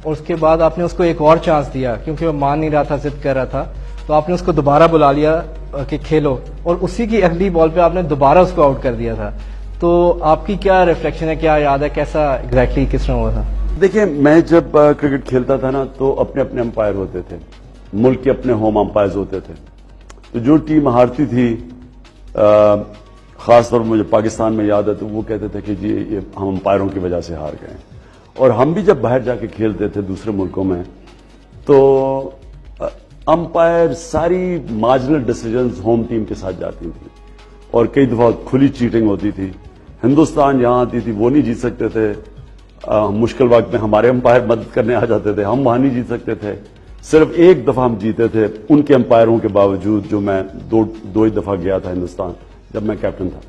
اور اس کے بعد آپ نے اس کو ایک اور چانس دیا کیونکہ وہ مان نہیں رہا تھا, ضد کر رہا تھا, تو آپ نے اس کو دوبارہ بلا لیا کہ کھیلو, اور اسی کی اگلی بال پہ آپ نے دوبارہ اس کو آؤٹ کر دیا تھا. تو آپ کی کیا ریفلیکشن ہے, کیا یاد ہے, کیسا ایگزیکٹلی کس طرح ہوا تھا؟ دیکھیں, میں جب کرکٹ کھیلتا تھا نا تو اپنے اپنے امپائر ہوتے تھے, ملک کے اپنے ہوم امپائرز ہوتے تھے. تو جو ٹیم ہارتی تھی, خاص طور پر مجھے پاکستان میں یاد ہے, تو وہ کہتے تھے کہ جی یہ ہم امپائروں کی وجہ سے ہار گئے. اور ہم بھی جب باہر جا کے کھیلتے تھے دوسرے ملکوں میں تو امپائر ساری مارجنل ڈیسیجنز ہوم ٹیم کے ساتھ جاتی تھی, اور کئی دفعہ کھلی چیٹنگ ہوتی تھی. ہندوستان یہاں آتی تھی, وہ نہیں جیت سکتے تھے. مشکل وقت میں ہمارے امپائر مدد کرنے آ جاتے تھے, ہم وہاں نہیں جیت سکتے تھے. صرف ایک دفعہ ہم جیتے تھے ان کے امپائروں کے باوجود, جو میں دو ہی دفعہ گیا تھا ہندوستان جب میں کیپٹن تھا.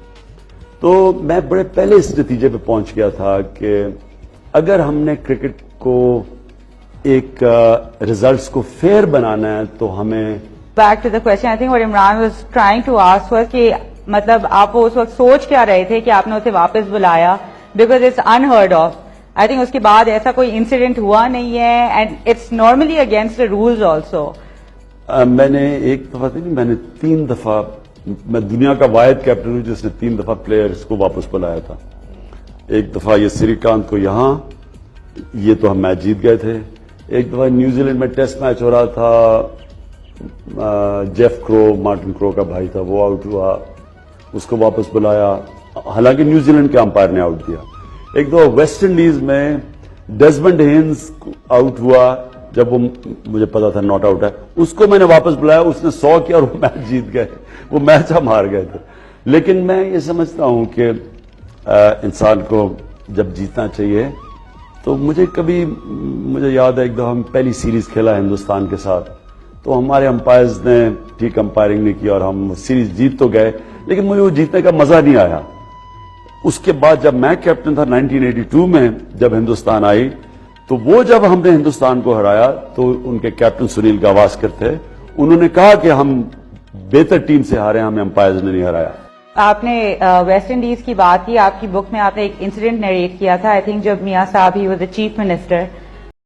تو میں بڑے پہلے اس نتیجے پہ پہنچ گیا تھا کہ اگر ہم نے کرکٹ کو ایک ریزلٹس کو فیئر بنانا ہے تو ہمیں back to the question, I think what Imran was trying to ask was کہ مطلب آپ اس وقت سوچ کیا رہے تھے کہ آپ نے اسے واپس بلایا, because it's unheard of. I think اس کے بعد ایسا کوئی انسیڈنٹ ہوا نہیں ہے, and it's normally against the rules also. میں نے ایک دفعہ نہیں, میں نے 3 دفعہ, میں دنیا کا واحد کیپٹن ہوں جس نے 3 دفعہ پلیئرز کو واپس بلایا تھا. ایک دفعہ یہ سری کانت کو یہاں, یہ تو ہم میچ جیت گئے تھے. ایک دفعہ نیوزی لینڈ میں ٹیسٹ میچ ہو رہا تھا, جیف کرو, مارٹن کرو کا بھائی تھا, وہ آؤٹ ہوا, اس کو واپس بلایا, حالانکہ نیوزی لینڈ کے امپائر نے آؤٹ دیا. ایک دفعہ ویسٹ انڈیز میں ڈیزمنڈ ہینز آؤٹ ہوا, جب وہ مجھے پتا تھا ناٹ آؤٹ ہے, اس کو میں نے واپس بلایا, اس نے 100 کیا اور وہ میچ جیت گئے. وہ میچ ہم ہار گئے تھے. لیکن میں یہ سمجھتا ہوں کہ انسان کو جب جیتنا چاہیے, تو مجھے یاد ہے ایک دفعہ ہم پہلی سیریز کھیلا ہندوستان کے ساتھ, تو ہمارے امپائرز نے ٹھیک امپائرنگ نہیں کی اور ہم سیریز جیت تو گئے, لیکن مجھے وہ جیتنے کا مزہ نہیں آیا. اس کے بعد جب میں کیپٹن تھا 1982 میں, جب ہندوستان آئی, تو وہ جب ہم نے ہندوستان کو ہرایا تو ان کے کیپٹن سنیل گواسکر تھے, انہوں نے کہا کہ ہم بہتر ٹیم سے ہارے, ہمیں امپائرز نے نہیں ہرایا. آپ نے ویسٹ انڈیز کی بات کی, آپ کی بک میں آپ نے ایک انسیڈنٹ نریٹ کیا تھا, آئی تھنک جب میاں صاحب he was the chief minister,